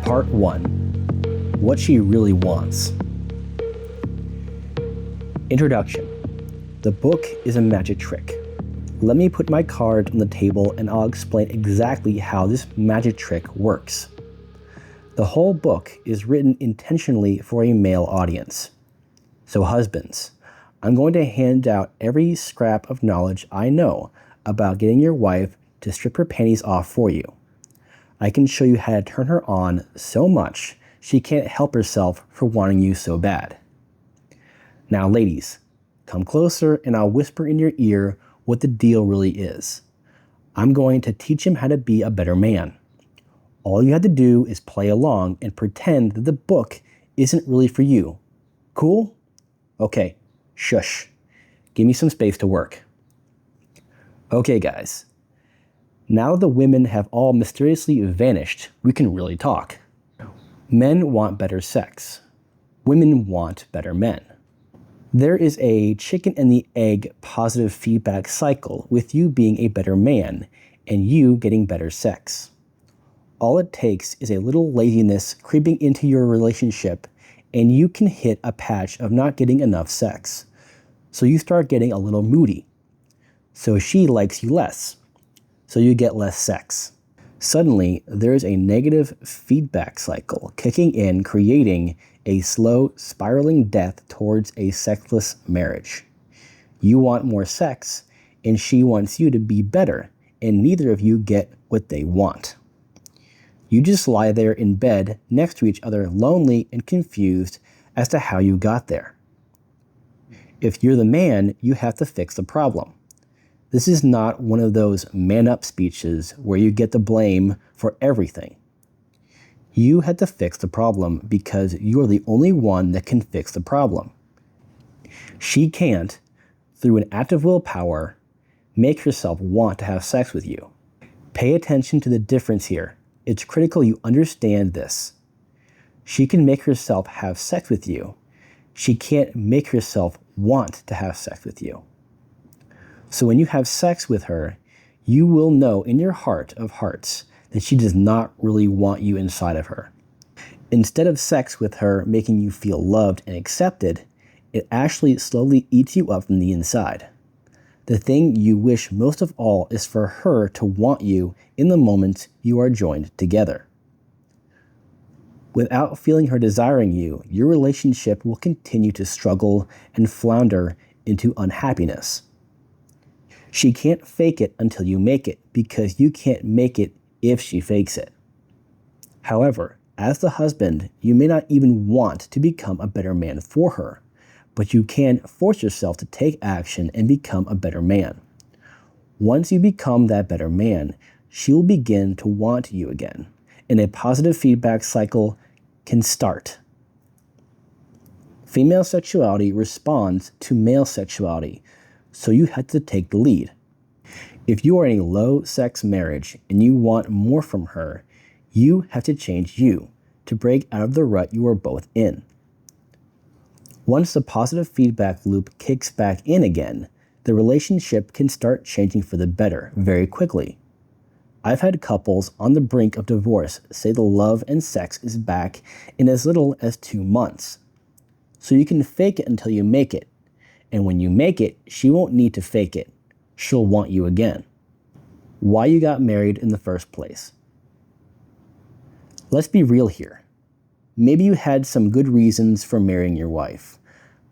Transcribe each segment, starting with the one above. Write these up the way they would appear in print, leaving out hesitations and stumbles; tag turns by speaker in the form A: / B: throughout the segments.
A: Part 1. What She Really Wants. Introduction. The book is a magic trick. Let me put my cards on the table and I'll explain exactly how this magic trick works. The whole book is written intentionally for a male audience. So husbands, I'm going to hand out every scrap of knowledge I know about getting your wife to strip her panties off for you. I can show you how to turn her on so much she can't help herself for wanting you so bad. Now ladies, come closer and I'll whisper in your ear what the deal really is. I'm going to teach him how to be a better man. All you have to do is play along and pretend that the book isn't really for you. Cool? Okay, shush. Give me some space to work. Okay guys, now that the women have all mysteriously vanished, we can really talk. Men want better sex. Women want better men. There is a chicken and the egg positive feedback cycle with you being a better man and you getting better sex. All it takes is a little laziness creeping into your relationship and you can hit a patch of not getting enough sex. So you start getting a little moody. So she likes you less. So you get less sex. Suddenly, there is a negative feedback cycle kicking in, creating a slow, spiraling death towards a sexless marriage. You want more sex, and she wants you to be better, and neither of you get what they want. You just lie there in bed next to each other, lonely and confused as to how you got there. If you're the man, you have to fix the problem. This is not one of those man-up speeches where you get the blame for everything. You had to fix the problem because you are the only one that can fix the problem. She can't, through an act of willpower, make herself want to have sex with you. Pay attention to the difference here. It's critical you understand this. She can make herself have sex with you. She can't make herself want to have sex with you. So when you have sex with her, you will know in your heart of hearts that she does not really want you inside of her. Instead of sex with her making you feel loved and accepted, it actually slowly eats you up from the inside. The thing you wish most of all is for her to want you in the moment you are joined together. Without feeling her desiring you, your relationship will continue to struggle and flounder into unhappiness. She can't fake it until you make it, because you can't make it if she fakes it. However, as the husband, you may not even want to become a better man for her, but you can force yourself to take action and become a better man. Once you become that better man, she will begin to want you again, and a positive feedback cycle can start. Female sexuality responds to male sexuality, so you have to take the lead. If you are in a low-sex marriage and you want more from her, you have to change you to break out of the rut you are both in. Once the positive feedback loop kicks back in again, the relationship can start changing for the better very quickly. I've had couples on the brink of divorce say the love and sex is back in as little as 2 months. So you can fake it until you make it. And when you make it, she won't need to fake it. She'll want you again. Why you got married in the first place? Let's be real here. Maybe you had some good reasons for marrying your wife,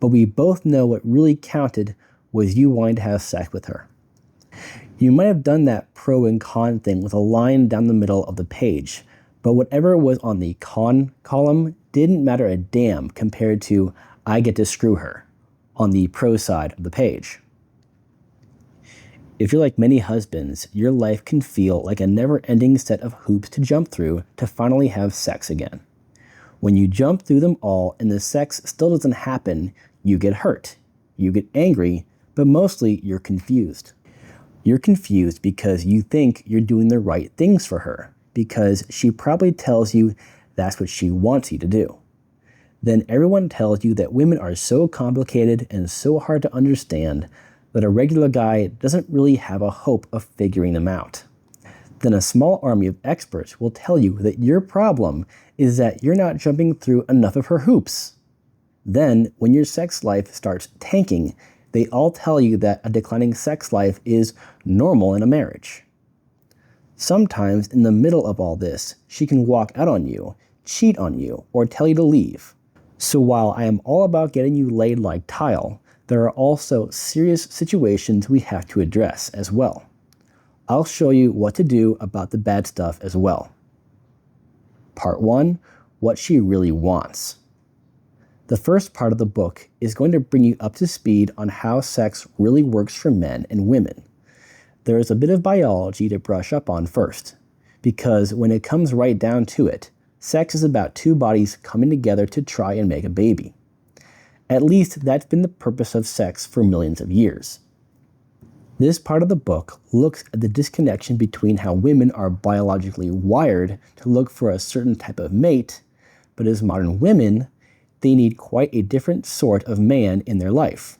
A: but we both know what really counted was you wanting to have sex with her. You might have done that pro and con thing with a line down the middle of the page, but whatever was on the con column didn't matter a damn compared to I get to screw her on the pro side of the page. If you're like many husbands, your life can feel like a never-ending set of hoops to jump through to finally have sex again. When you jump through them all and the sex still doesn't happen, you get hurt, you get angry, but mostly you're confused. You're confused because you think you're doing the right things for her, because she probably tells you that's what she wants you to do. Then everyone tells you that women are so complicated and so hard to understand that a regular guy doesn't really have a hope of figuring them out. Then a small army of experts will tell you that your problem is that you're not jumping through enough of her hoops. Then, when your sex life starts tanking, they all tell you that a declining sex life is normal in a marriage. Sometimes, in the middle of all this, she can walk out on you, cheat on you, or tell you to leave. So while I am all about getting you laid like tile, there are also serious situations we have to address as well. I'll show you what to do about the bad stuff as well. Part 1. What she really wants. The first part of the book is going to bring you up to speed on how sex really works for men and women. There is a bit of biology to brush up on first, because when it comes right down to it, sex is about two bodies coming together to try and make a baby. At least that's been the purpose of sex for millions of years. This part of the book looks at the disconnection between how women are biologically wired to look for a certain type of mate, but as modern women, they need quite a different sort of man in their life.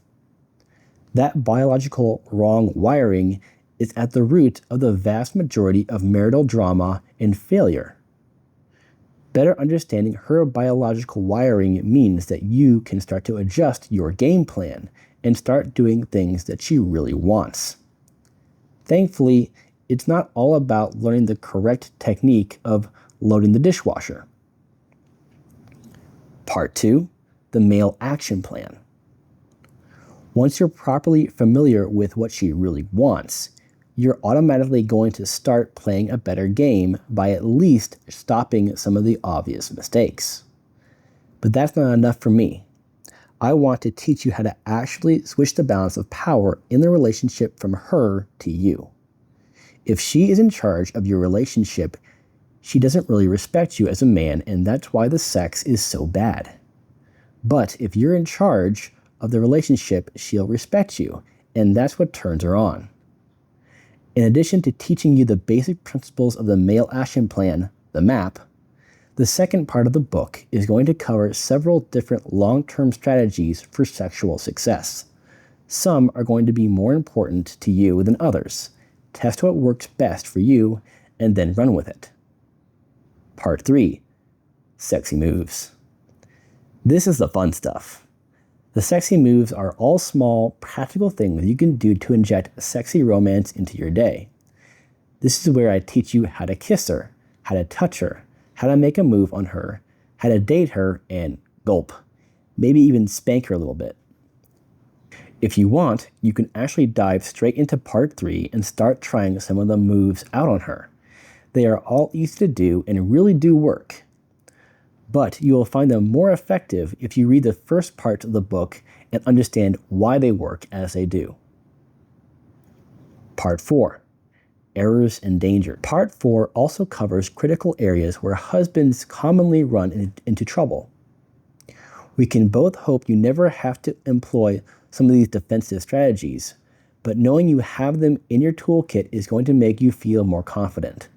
A: That biological wrong wiring is at the root of the vast majority of marital drama and failure. Better understanding her biological wiring means that you can start to adjust your game plan and start doing things that she really wants. Thankfully, it's not all about learning the correct technique of loading the dishwasher. Part 2. The male action plan. Once you're properly familiar with what she really wants, you're automatically going to start playing a better game by at least stopping some of the obvious mistakes. But that's not enough for me. I want to teach you how to actually switch the balance of power in the relationship from her to you. If she is in charge of your relationship, she doesn't really respect you as a man, and that's why the sex is so bad. But if you're in charge of the relationship, she'll respect you, and that's what turns her on. In addition to teaching you the basic principles of the male action plan, the MAP, the second part of the book is going to cover several different long-term strategies for sexual success. Some are going to be more important to you than others. Test what works best for you, and then run with it. Part 3. Sexy moves. This is the fun stuff. The sexy moves are all small, practical things you can do to inject sexy romance into your day. This is where I teach you how to kiss her, how to touch her, how to make a move on her, how to date her, and gulp. Maybe even spank her a little bit. If you want, you can actually dive straight into part 3 and start trying some of the moves out on her. They are all easy to do and really do work. But you will find them more effective if you read the first part of the book and understand why they work as they do. Part 4. Errors and danger. Part 4 also covers critical areas where husbands commonly run into trouble. We can both hope you never have to employ some of these defensive strategies, but knowing you have them in your toolkit is going to make you feel more confident.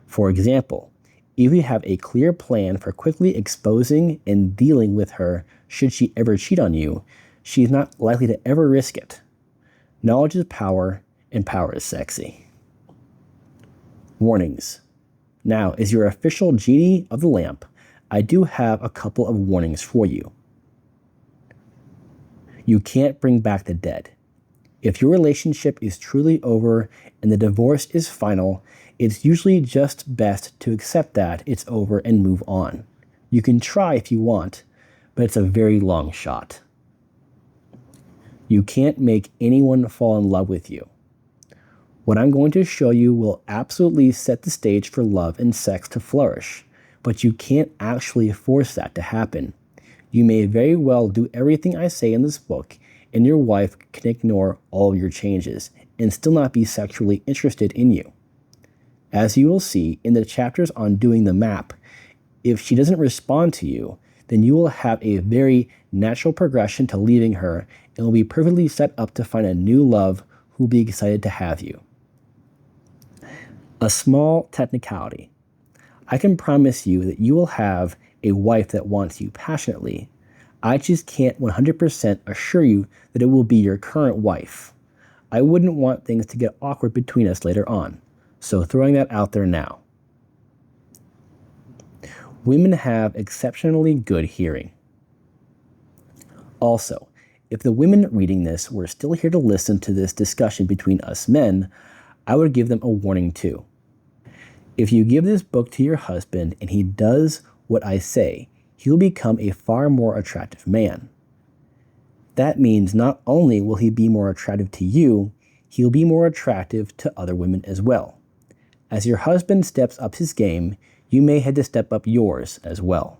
A: For example, if you have a clear plan for quickly exposing and dealing with her should she ever cheat on you, she's not likely to ever risk it. Knowledge is power, and power is sexy. Warnings. Now, as your official genie of the lamp, I do have a couple of warnings for you. You can't bring back the dead. If your relationship is truly over and the divorce is final, it's usually just best to accept that it's over and move on. You can try if you want, but it's a very long shot. You can't make anyone fall in love with you. What I'm going to show you will absolutely set the stage for love and sex to flourish, but you can't actually force that to happen. You may very well do everything I say in this book, and your wife can ignore all your changes and still not be sexually interested in you. As you will see in the chapters on doing the MAP, if she doesn't respond to you, then you will have a very natural progression to leaving her and will be perfectly set up to find a new love who will be excited to have you. A small technicality. I can promise you that you will have a wife that wants you passionately. I just can't 100% assure you that it will be your current wife. I wouldn't want things to get awkward between us later on. So throwing that out there now. Women have exceptionally good hearing. Also, if the women reading this were still here to listen to this discussion between us men, I would give them a warning too. If you give this book to your husband and he does what I say, he will become a far more attractive man. That means not only will he be more attractive to you, he'll be more attractive to other women as well. As your husband steps up his game, you may have to step up yours as well.